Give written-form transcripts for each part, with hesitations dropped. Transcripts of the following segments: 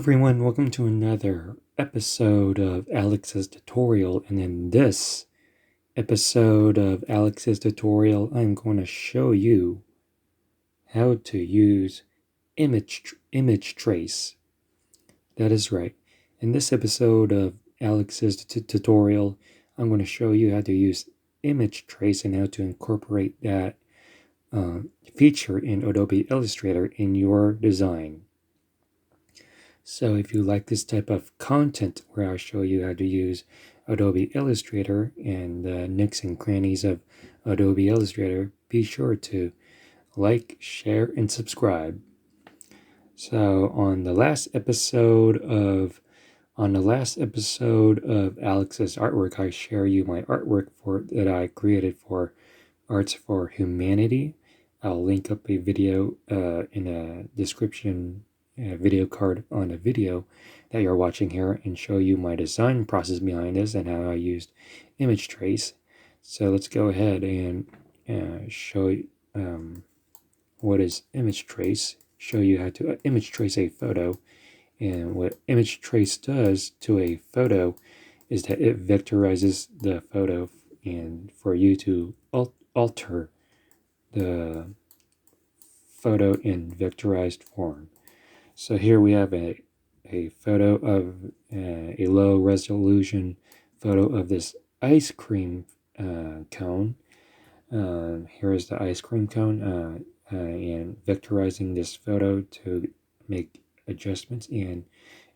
everyone, welcome to another episode of Alex's tutorial, and in this episode of Alex's tutorial I'm going to show you how to use image trace. That is right. In this episode of Alex's tutorial I'm going to show you how to use image trace and how to incorporate that feature in Adobe Illustrator in your design. So if you like this type of content where I show you how to use Adobe Illustrator and the nooks and crannies of Adobe Illustrator, be sure to like, share, and subscribe. So on the last episode of Alex's artwork, I share you my artwork that I created for Arts for Humanity. I'll link up a video in a description video card on a video that you're watching here and show you my design process behind this and how I used image trace. So let's go ahead and show you what is image trace, show you how to image trace a photo. And what image trace does to a photo is that it vectorizes the photo and for you to alter the photo in vectorized form. So here we have a photo of a low resolution photo of this ice cream cone. Here is the ice cream cone and vectorizing this photo to make adjustments and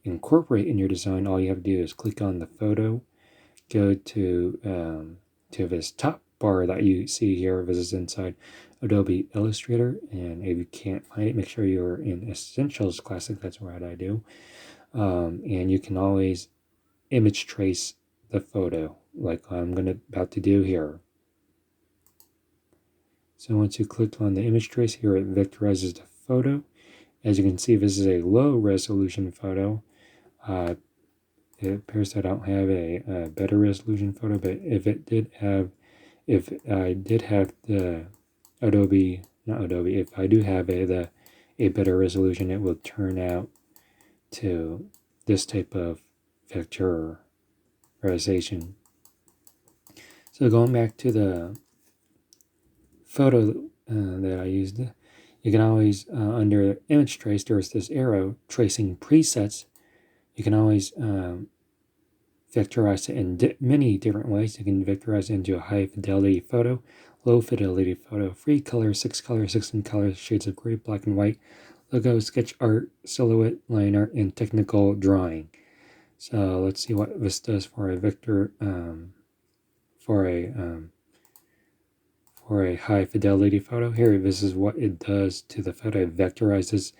incorporate in your design. All you have to do is click on the photo, go to this top bar that you see here. This is inside Adobe Illustrator, and if you can't find it, make sure you're in Essentials Classic. That's what I do. And you can always image trace the photo like I'm about to do here. So once you click on the image trace here, it vectorizes the photo. As you can see, this is a low resolution photo. It appears that I don't have a better resolution photo, but if I did have the if I do have a better resolution, it will turn out to this type of vectorization. So going back to the photo that I used, you can always, under image trace, there's this arrow tracing presets. You can always vectorize it in many different ways. You can vectorize it into a high fidelity photo, low fidelity photo, free color, 6 color, 16 color, shades of gray, black and white, logo, sketch art, silhouette, line art, and technical drawing. So let's see what this does for a vector, for a high fidelity photo. Here, this is what it does to the photo. It vectorizes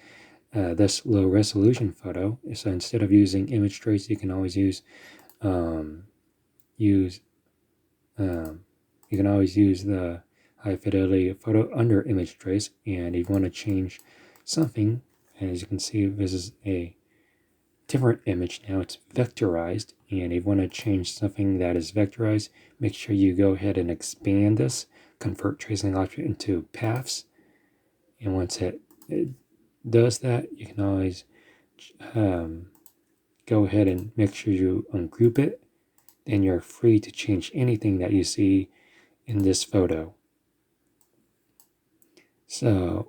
this low resolution photo. So instead of using image trace, you can always use the high fidelity photo under image trace. And if you want to change something, as you can see, this is a different image now. It's vectorized, and if you want to change something that is vectorized, make sure you go ahead and expand this, convert tracing object into paths. And once it does that, you can always go ahead and make sure you ungroup it. Then you're free to change anything that you see in this photo. So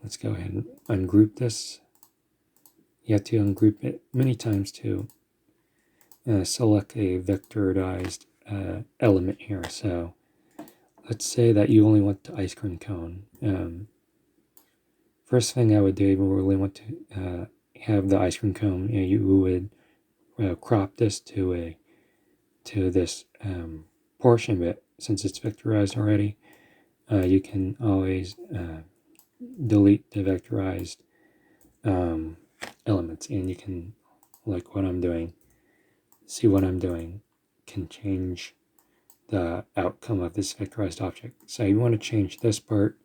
let's go ahead and ungroup this. You have to ungroup it many times to select a vectorized element here. So let's say that you only want the ice cream cone. First thing I would do, if you really want to have the ice cream cone, you would crop this to this portion of it. Since it's vectorized already, you can always delete the vectorized elements, and you can, like what I'm doing, see what I'm doing, can change the outcome of this vectorized object. So you want to change this part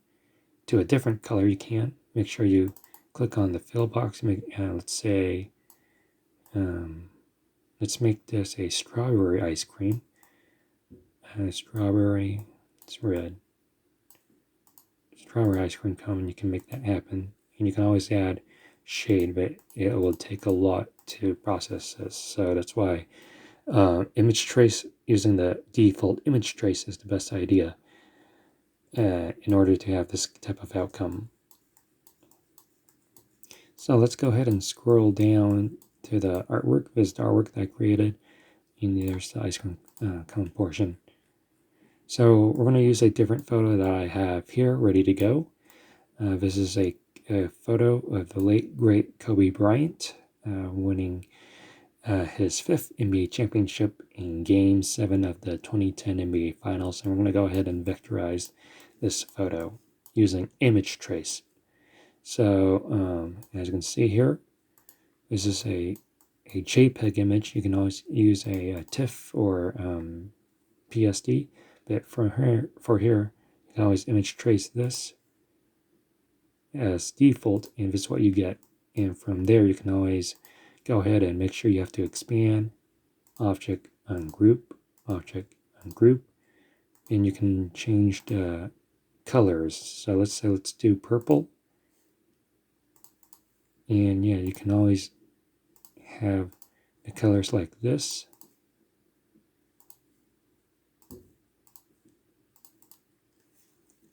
to a different color, you can. Make sure you click on the fill box. Let's say, let's make this a strawberry ice cream. Strawberry, it's red. Strawberry ice cream cone, you can make that happen. And you can always add shade, but it will take a lot to process this. So that's why image trace, using the default image trace, is the best idea in order to have this type of outcome. So let's go ahead and scroll down to the artwork. This is the artwork that I created, and there's the ice cream cone portion. So we're going to use a different photo that I have here ready to go. This is a photo of the late, great Kobe Bryant winning his 5th NBA championship in Game 7 of the 2010 NBA Finals. And we're going to go ahead and vectorize this photo using image trace. So as you can see here, this is a JPEG image. You can always use a TIFF or PSD, but for here, you can always image trace this as default, and this is what you get. And from there, you can always go ahead and make sure you have to expand, object, ungroup, object, ungroup, and you can change the colors. So let's do purple. And yeah, you can always have the colors like this.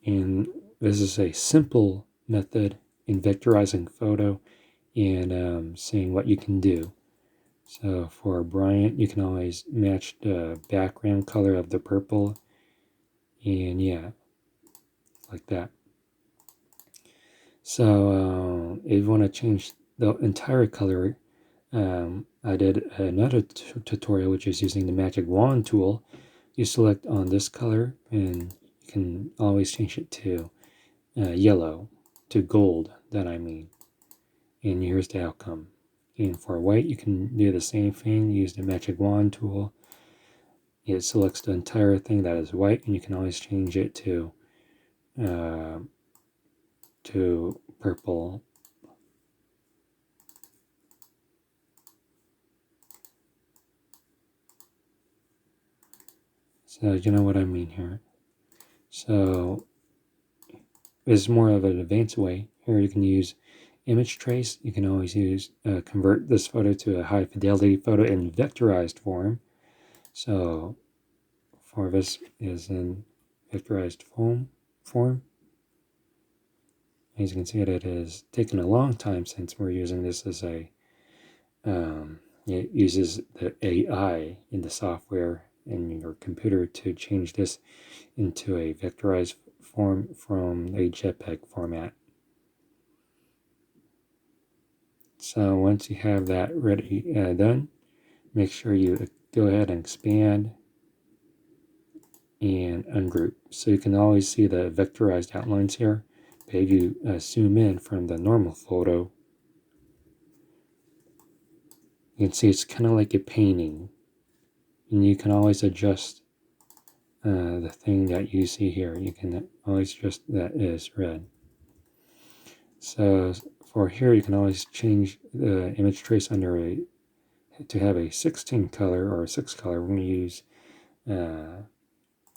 And this is a simple method in vectorizing photo and seeing what you can do. So for Bryant, you can always match the background color of the purple, and yeah, like that. So if you want to change the entire color, I did another tutorial which is using the magic wand tool. You select on this color and you can always change it to yellow, to gold, that I mean. And here's the outcome. And for white, you can do the same thing, use the magic wand tool. It selects the entire thing that is white, and you can always change it to purple. So you know what I mean here. So this is more of an advanced way. Here you can use image trace. You can always use convert this photo to a high fidelity photo in vectorized form. So for this is in vectorized form. As you can see, it has taken a long time since we're using this as a it uses the AI in the software in your computer to change this into a vectorized form from a JPEG format. So once you have that ready done, make sure you go ahead and expand and ungroup. So you can always see the vectorized outlines here. But if you zoom in from the normal photo, you can see it's kind of like a painting. And you can always adjust the thing that you see here. You can always adjust that is red. So for here, you can always change the image trace under to have a 16 color or a 6 color. We're going to use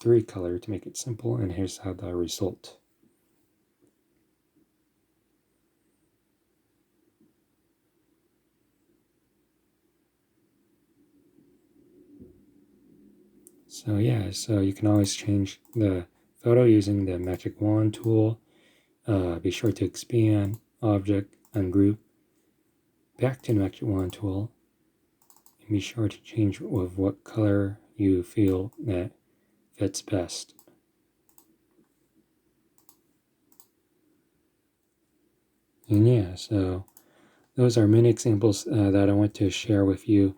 3 color to make it simple, and here's how the result. So yeah, so you can always change the photo using the magic wand tool. Be sure to expand, object, ungroup, back to the magic wand tool, and be sure to change with what color you feel that fits best. And yeah, so those are many examples that I want to share with you,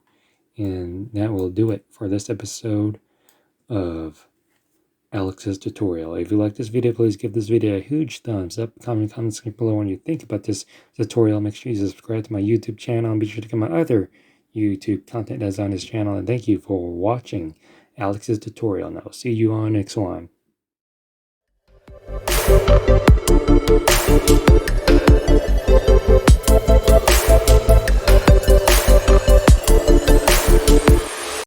and that will do it for this episode of Alex's tutorial. If you like this video, please give this video a huge thumbs up. Comment below when you think about this tutorial. Make sure you subscribe to my YouTube channel and be sure to come my other YouTube content that's on this channel. And thank you for watching Alex's tutorial. And I'll see you on next one.